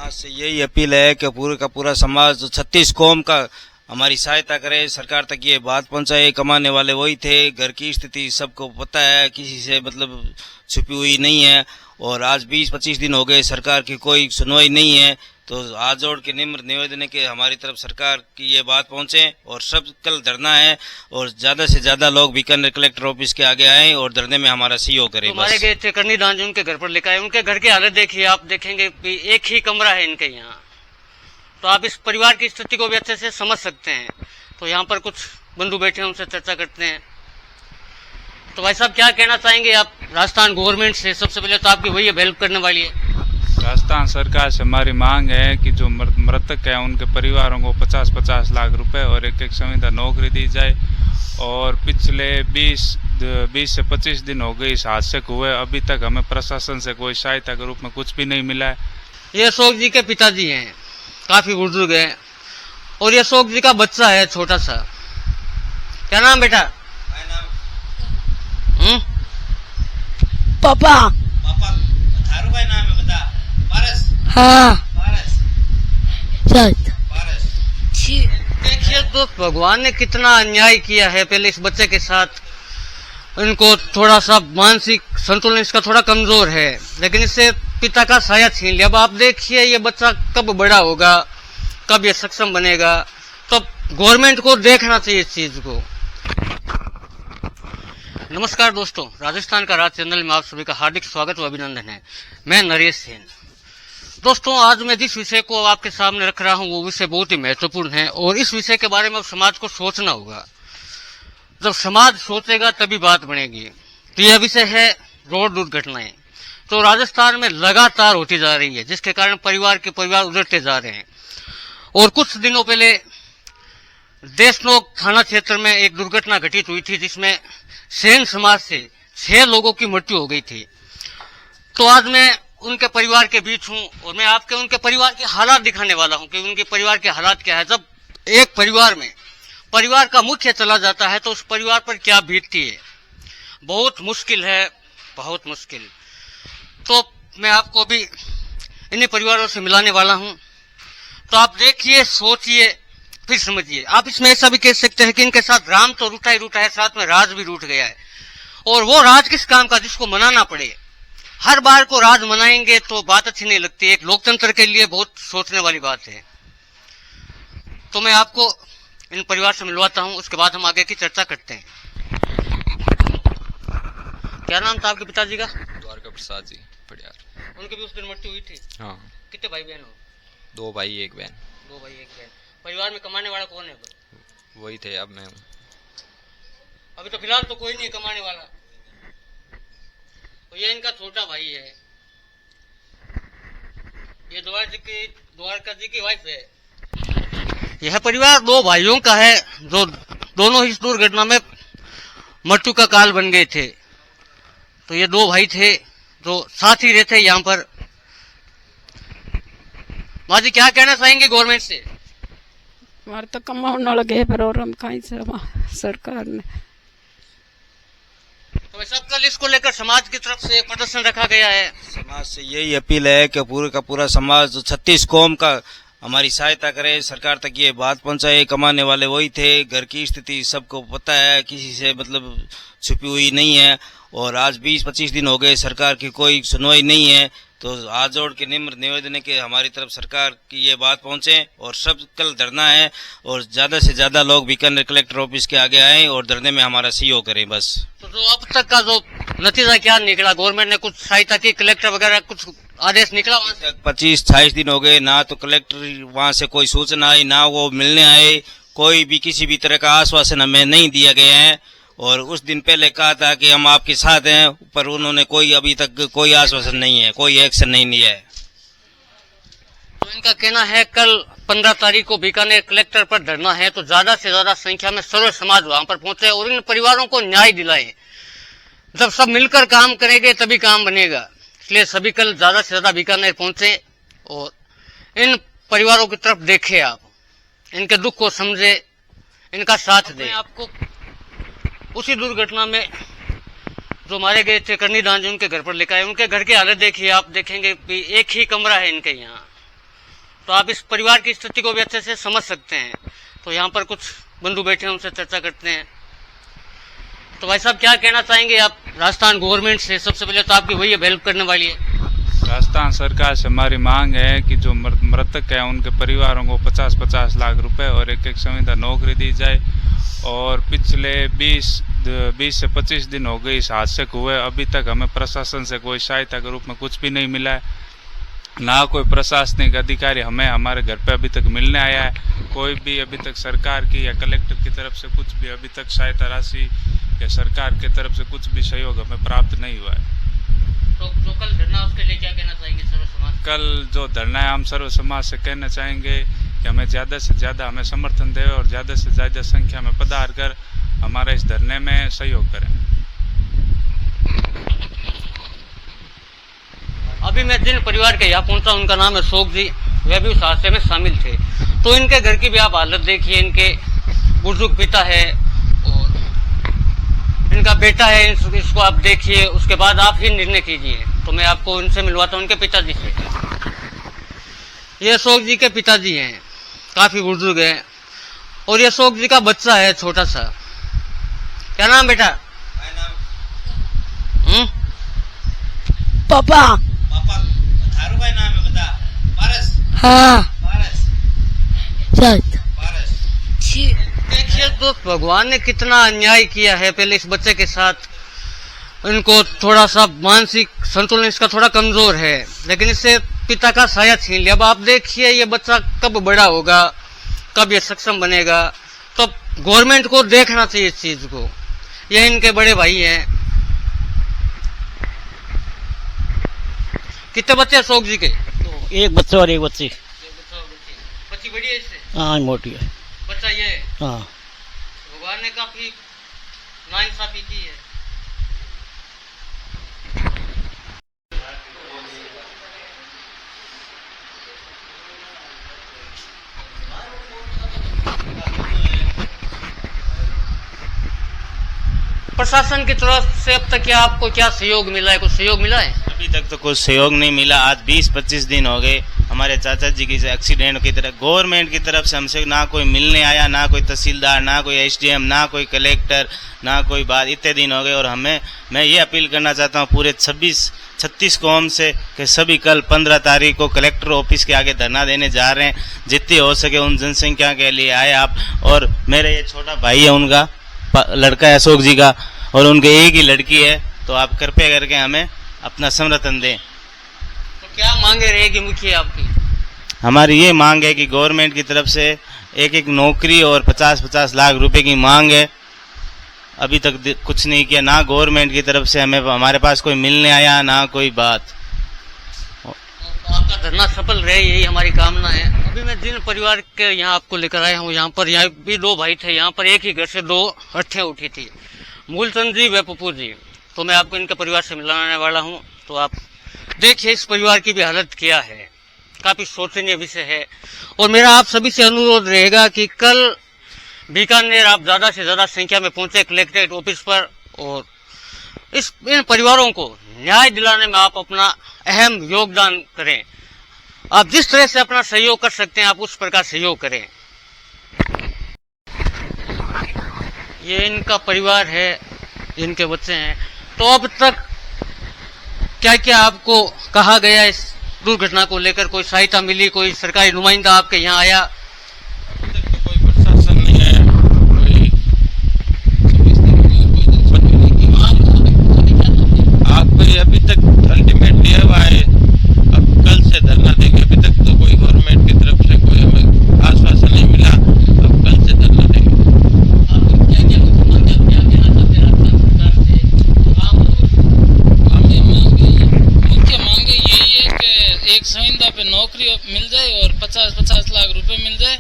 समाज से यही अपील है कि पूरे का पूरा समाज 36 कौम का हमारी सहायता करे, सरकार तक ये बात पहुंचाए। कमाने वाले वही थे, घर की स्थिति सबको पता है, किसी से मतलब छुपी हुई नहीं है। और आज 20-25 दिन हो गए, सरकार की कोई सुनवाई नहीं है। तो हाथ जोड़ के निम्र निवेदन है कि हमारी तरफ सरकार की ये बात पहुंचे। और सब कल धरना है और ज्यादा से ज्यादा लोग बीकानेर कलेक्टर ऑफिस के आगे आए और धरने में हमारा सहयोग करें। हमारे गए थे करनी दान, उनके घर पर लेकर आए। उनके घर की हालत देखिए, आप देखेंगे एक ही कमरा है इनके यहाँ, तो आप इस परिवार की स्थिति को भी अच्छे से समझ सकते हैं। तो यहाँ पर कुछ बंधु बैठे हैं, उनसे चर्चा करते हैं। तो भाई साहब, क्या कहना चाहेंगे आप राजस्थान गवर्नमेंट से? सबसे पहले तो आपकी वही हेल्प करने वाली है। राजस्थान सरकार से हमारी मांग है कि जो मृतक है उनके परिवारों को 50-50 लाख रुपए और एक संविदा नौकरी दी जाए। और पिछले 20 से 25 दिन हो गए इस हादसे को हुए, अभी तक हमें प्रशासन से कोई सहायता के रूप में कुछ भी नहीं मिला है। ये अशोक जी के पिताजी हैं, काफी बुजुर्ग है, और ये अशोक जी का बच्चा है छोटा सा। क्या नाम बेटा? पापा। पापा थारू भाई नाम है, बता। पारस। हाँ। पारस। पारस। देखिए, तो भगवान ने कितना अन्याय किया है पहले इस बच्चे के साथ। इनको थोड़ा सा मानसिक संतुलन इसका थोड़ा कमजोर है, लेकिन इससे पिता का साया छीन लिया। अब आप देखिए ये बच्चा कब बड़ा होगा, कब ये सक्षम बनेगा। तो गवर्नमेंट को देखना चाहिए इस चीज को। नमस्कार दोस्तों, राजस्थान का राज चैनल में आप सभी का हार्दिक स्वागत व अभिनंदन है। मैं नरेश सेन। दोस्तों, आज मैं जिस विषय को आपके सामने रख रहा हूं वो विषय बहुत ही महत्वपूर्ण है, और इस विषय के बारे में अब समाज को सोचना होगा। जब समाज सोचेगा तभी बात बनेगी। तो यह विषय है रोड दुर्घटनाएं। तो राजस्थान में लगातार होती जा रही है, जिसके कारण परिवार के परिवार उजड़ते जा रहे हैं। और कुछ दिनों पहले देशनोक थाना क्षेत्र में एक दुर्घटना घटित हुई थी, जिसमें सेन समाज से 6 लोगों की मृत्यु हो गई थी। तो आज मैं उनके परिवार के बीच हूं और मैं आपके उनके परिवार के हालात दिखाने वाला हूं कि उनके परिवार के हालात क्या है। जब एक परिवार में परिवार का मुख्य चला जाता है तो उस परिवार पर क्या बीतती है। बहुत मुश्किल है, बहुत मुश्किल। तो मैं आपको भी इन्हीं परिवारों से मिलाने वाला हूं। तो आप देखिए, सोचिए, फिर समझिए। आप इसमें ऐसा भी कह सकते हैं कि इनके साथ राम तो रूठा ही रूठा है, साथ में राज भी रूठ गया है। और वो राज किस काम का जिसको मनाना पड़े। हर बार को राज मनाएंगे तो बात अच्छी नहीं लगती। एक लोकतंत्र के लिए बहुत सोचने वाली बात है। तो मैं आपको इन परिवार से मिलवाता हूं, उसके बाद हम आगे की चर्चा करते हैं। क्या नाम था आपके पिताजी का? द्वारका प्रसाद जी पड़ियार। उनकी भी उस दिन मृत्यु हुई थी? हाँ। कितने भाई बहन हो? 2 भाई 1 बहन। 2 भाई 1 बहन। परिवार में कमाने वाला कौन है? वही थे, अब मैं हूँ। अभी तो फिलहाल तो कोई नहीं कमाने वाला। तो ये इनका छोटा भाई है। ये द्वारका जी की वाइफ है। यह परिवार 2 भाइयों का है, जो दोनों इस दुर्घटना में मृत्यु का काल बन गए थे। तो ये 2 भाई थे जो साथ ही रहते यहाँ पर। माँ जी, क्या कहना चाहेंगे गवर्नमेंट से? हमारे तो कमाने लगे पर और हम कहीं से सरकार ने। तो सब कल इसको लेकर समाज की तरफ से प्रदर्शन रखा गया है। समाज से यही अपील है कि पूरे का पूरा समाज 36 कौम का हमारी सहायता करे, सरकार तक ये बात पहुंचाए। कमाने वाले वही थे, घर की स्थिति सबको पता है, किसी से मतलब छुपी हुई नहीं है। और आज 20-25 दिन हो गए, सरकार की कोई सुनवाई नहीं है। तो हाथ जोड़ के निम्र निवेदन है कि हमारी तरफ सरकार की ये बात पहुंचे। और सब कल धरना है और ज्यादा से ज्यादा लोग बीकानेर कलेक्टर ऑफिस के आगे आए और धरने में हमारा सहयोग करें बस। तो जो अब तक का जो नतीजा क्या निकला? गवर्नमेंट ने कुछ सहायता की, कलेक्टर वगैरह कुछ आदेश निकला? 25-28 दिन हो गए, ना तो कलेक्टर वहां से कोई सूचना आई, ना वो मिलने आए। कोई भी किसी भी तरह का आश्वासन हमें नहीं दिया गया है। और उस दिन पहले कहा था कि हम आपके साथ हैं, पर उन्होंने कोई अभी तक कोई आश्वासन नहीं है, कोई एक्शन नहीं लिया है। तो इनका कहना है कल 15 तारीख को बीकानेर कलेक्टर पर धरना है, तो ज्यादा से ज्यादा संख्या में सर्व समाज वहां पर पहुंचे और इन परिवारों को न्याय दिलाए। जब सब मिलकर काम करेंगे तभी काम बनेगा। इसलिए सभी कल ज्यादा से ज्यादा बीकानेर पहुंचे और इन परिवारों की तरफ देखे, आप इनके दुख को समझे, इनका साथ दें। आपको उसी दुर्घटना में जो मारे गए थे करनी दान, उनके घर पर लेकर आए। उनके घर की हालत देखिए, आप देखेंगे एक ही कमरा है इनके यहाँ, तो आप इस परिवार की स्थिति को भी अच्छे से समझ सकते हैं। तो यहाँ पर कुछ बंधु बैठे हैं, उनसे चर्चा करते हैं। तो भाई साहब क्या कहना चाहेंगे आप राजस्थान गवर्नमेंट से? सबसे पहले तो आपकी वही हेल्प करने वाली है। राजस्थान सरकार से हमारी मांग है कि जो मृतक है उनके परिवारों को 50-50 लाख रुपए और एक संविदा नौकरी दी जाए। और पिछले 20 से 25 दिन हो गए इस हादसे को हुए, अभी तक हमें प्रशासन से कोई सहायता के रूप में कुछ भी नहीं मिला है। ना कोई प्रशासनिक अधिकारी हमें हमारे घर पे अभी तक मिलने आया है। कोई भी अभी तक सरकार की या कलेक्टर की तरफ से कुछ भी अभी तक सहायता राशि या सरकार की तरफ से कुछ भी सहयोग हमें प्राप्त नहीं हुआ है। तो जो कल धरना, उसके लिए क्या कहना चाहेंगे सर्व समाज? कल जो धरना है, हम सर्व समाज से कहना चाहेंगे कि हमें ज़्यादा से ज़्यादा हमें समर्थन दें और ज़्यादा से ज़्यादा संख्या में पधार कर हमारा इस धरने में सहयोग करें। अभी मैं जिन परिवार के यहाँ पहुंचा उनका नाम है अशोक जी, वे भी उस हादसे में शामिल थे। तो इनके घर की भी आप हालत देखिए, इनके बुजुर्ग पिता है और इनका बेटा है, इसको आप देखिए, उसके बाद आप ही निर्णय कीजिए। तो मैं आपको इनसे मिलवाता हूँ, उनके पिताजी से। ये अशोक जी के पिताजी हैं, काफी बुजुर्ग हैं, और ये अशोक जी का बच्चा है छोटा सा। क्या नाम बेटा? पापा पापा थारू भाई नाम है, बता। पारस। हाँ पारस। पारस। देखिए तो भगवान ने कितना अन्याय किया है पहले इस बच्चे के साथ। इनको थोड़ा सा मानसिक संतुलन इसका थोड़ा कमजोर है, लेकिन इससे पिता का साया छीन लिया। अब आप देखिए ये बच्चा कब बड़ा होगा, कब ये सक्षम बनेगा। तो गवर्नमेंट को देखना चाहिए इस चीज को। ये इनके बड़े भाई हैं। कितने बच्चे अशोक जी के? एक बच्चा और एक बच्ची। बच्ची बड़ी है इससे? हाँ मोटी है। बच्चा ये है? हाँ भगवान ने काफी नाइंसाफी की है। प्रशासन की तरफ से अब तक क्या आपको क्या सहयोग मिला है? कुछ सहयोग मिला है? अभी तक तो कुछ सहयोग नहीं मिला। आज 20-25 दिन हो गए हमारे चाचा जी की एक्सीडेंट की तरफ गवर्नमेंट की तरफ से हमसे ना कोई मिलने आया, ना कोई तहसीलदार, ना कोई एसडीएम, ना कोई कलेक्टर, ना कोई बात। इतने दिन हो गए। और मैं ये अपील करना चाहता हूँ पूरे 36 कौम से कि सभी कल 15 तारीख को कलेक्टर ऑफिस के आगे धरना देने जा रहे हैं। जितनी हो सके उन जनसंख्या के लिए आए आप। और मेरे ये छोटा भाई है, उनका लड़का है अशोक जी का, और उनके एक ही लड़की है। तो आप कृपया करके हमें अपना समर्थन दें। तो क्या मांगे रहेगी मुखिया आपकी? हमारी ये मांग है कि गवर्नमेंट की तरफ से एक नौकरी और 50-50 लाख रुपए की मांग है। अभी तक कुछ नहीं किया, ना गवर्नमेंट की तरफ से हमारे पास कोई मिलने आया, ना कोई बात। तो आपका धरना सफल रहे, यही हमारी कामना है। अभी मैं जिन परिवार के यहाँ आपको लेकर आया हूँ, यहाँ भी 2 भाई थे। यहाँ पर एक ही घर से 2 हत्या उठी थी, मूलचंद जी व पप्पू जी। तो मैं आपको इनके परिवार से मिलाने वाला हूँ। तो आप देखिए इस परिवार की भी हालत क्या है, काफी सोचनीय विषय है। और मेरा आप सभी से अनुरोध रहेगा कि कल बीकानेर आप ज्यादा से ज्यादा संख्या में पहुंचे कलेक्ट्रेट ऑफिस पर, और इन परिवारों को न्याय दिलाने में आप अपना अहम योगदान करें। आप जिस तरह से अपना सहयोग कर सकते हैं आप उस प्रकार सहयोग करें। ये इनका परिवार है, इनके बच्चे हैं। तो अब तक क्या क्या आपको कहा गया इस दुर्घटना को लेकर? कोई सहायता मिली? कोई सरकारी नुमाइंदा आपके यहाँ आया? अभी तक तो कोई प्रशासन नहीं आया, कोई अभी तक अल्टीमेट दिया हुआ है। अब कल से धरना देंगे। अभी तक तो कोई गवर्नमेंट की तरफ से कोई हमें आश्वासन नहीं मिला। अब कल से धरना देंगे। एक संविदा पे नौकरी मिल जाए और 50-50 लाख रुपए मिल जाए।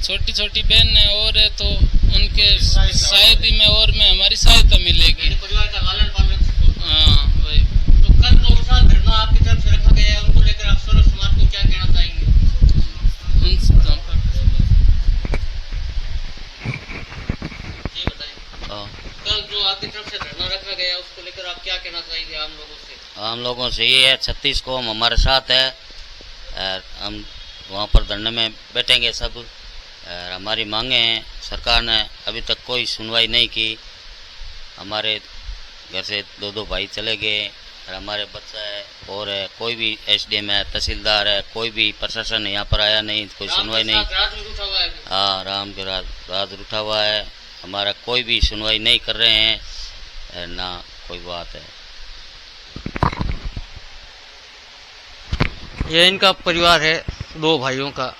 छोटी छोटी बहन है और है, तो उनके शादी में और में हमारी सहायता मिलेगी। परिवार का लालन पालन। हाँ वही। तो कल जो धरना आपकी तरफ से रखा गया है, उनको लेकर आप सर्व समाज को क्या कहना चाहेंगे? ये बताइए। कल जो आपकी तरफ से धरना रखा गया है उसको लेकर आप क्या कहना चाहेंगे आम लोगों से? हम लोगों से ये है 36 कौम हमारे साथ है। हम वहाँ पर धरने में बैठेंगे सब। और हमारी मांगे हैं, सरकार ने अभी तक कोई सुनवाई नहीं की। हमारे घर से 2 भाई चले गए और हमारे बच्चा है और है, कोई भी एसडीएम है, तहसीलदार है, कोई भी प्रशासन यहाँ पर आया नहीं, कोई सुनवाई नहीं। हाँ, राम के राज उठा हुआ है। हमारा कोई भी सुनवाई नहीं कर रहे हैं, ना कोई बात है। ये इनका परिवार है, 2 भाइयों का।